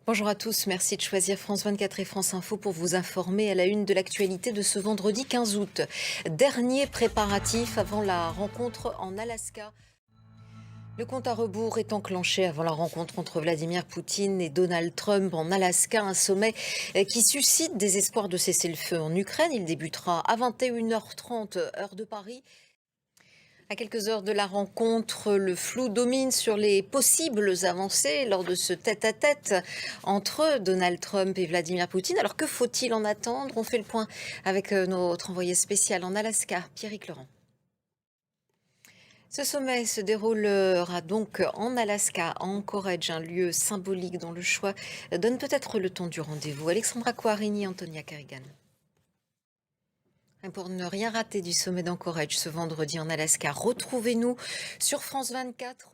Bonjour à tous, merci de choisir France 24 et France Info pour vous informer à la une de l'actualité de ce vendredi 15 août. Dernier préparatif avant la rencontre en Alaska. Le compte à rebours est enclenché avant la rencontre entre Vladimir Poutine et Donald Trump en Alaska, un sommet qui suscite des espoirs de cesser le feu en Ukraine. Il débutera à 21h30 heure de Paris. À quelques heures de la rencontre, le flou domine sur les possibles avancées lors de ce tête-à-tête entre Donald Trump et Vladimir Poutine. Alors que faut-il en attendre? On fait le point avec notre envoyé spécial en Alaska, Pierrick Laurent. Ce sommet se déroulera donc en Alaska, à Anchorage, un lieu symbolique dont le choix donne peut-être le ton du rendez-vous. Alexandra Coarini, Antonia Kerrigan. Pour ne rien rater du sommet d'Anchorage ce vendredi en Alaska, retrouvez-nous sur France 24.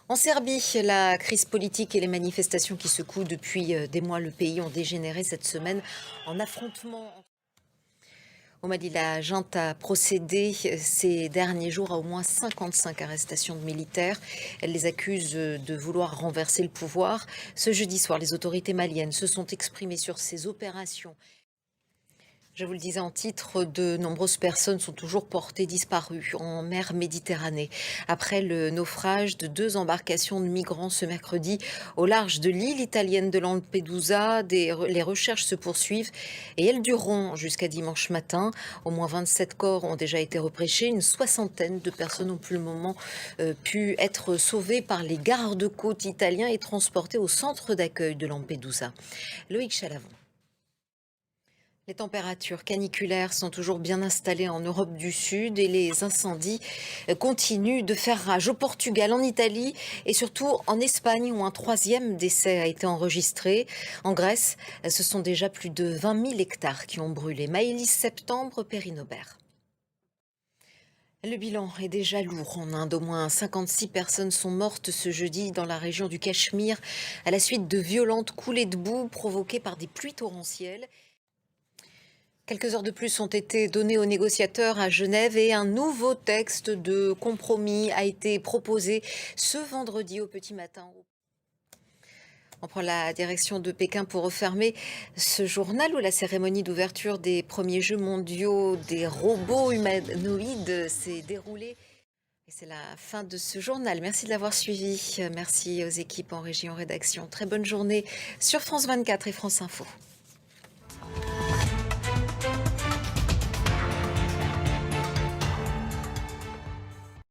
En Serbie, la crise politique et les manifestations qui secouent depuis des mois le pays ont dégénéré cette semaine en affrontements. Au Mali, la junte a procédé ces derniers jours à au moins 55 arrestations de militaires. Elle les accuse de vouloir renverser le pouvoir. Ce jeudi soir, les autorités maliennes se sont exprimées sur ces opérations. Je vous le disais en titre, de nombreuses personnes sont toujours portées disparues en mer Méditerranée. Après le naufrage de 2 embarcations de migrants ce mercredi au large de l'île italienne de Lampedusa, les recherches se poursuivent et elles dureront jusqu'à dimanche matin. Au moins 27 corps ont déjà été repêchés. Une soixantaine de personnes ont pour le moment pu être sauvées par les gardes-côtes italiens et transportées au centre d'accueil de Lampedusa. Loïc Chalavon. Les températures caniculaires sont toujours bien installées en Europe du Sud et les incendies continuent de faire rage au Portugal, en Italie et surtout en Espagne où un 3e décès a été enregistré. En Grèce, ce sont déjà plus de 20 000 hectares qui ont brûlé. Maëlys Septembre, Périnobert. Le bilan est déjà lourd en Inde. Au moins 56 personnes sont mortes ce jeudi dans la région du Cachemire à la suite de violentes coulées de boue provoquées par des pluies torrentielles. Quelques heures de plus ont été données aux négociateurs à Genève et un nouveau texte de compromis a été proposé ce vendredi au petit matin. On prend la direction de Pékin pour refermer ce journal où la cérémonie d'ouverture des premiers Jeux mondiaux des robots humanoïdes s'est déroulée. Et c'est la fin de ce journal. Merci de l'avoir suivi. Merci aux équipes en régie, en rédaction. Très bonne journée sur France 24 et France Info.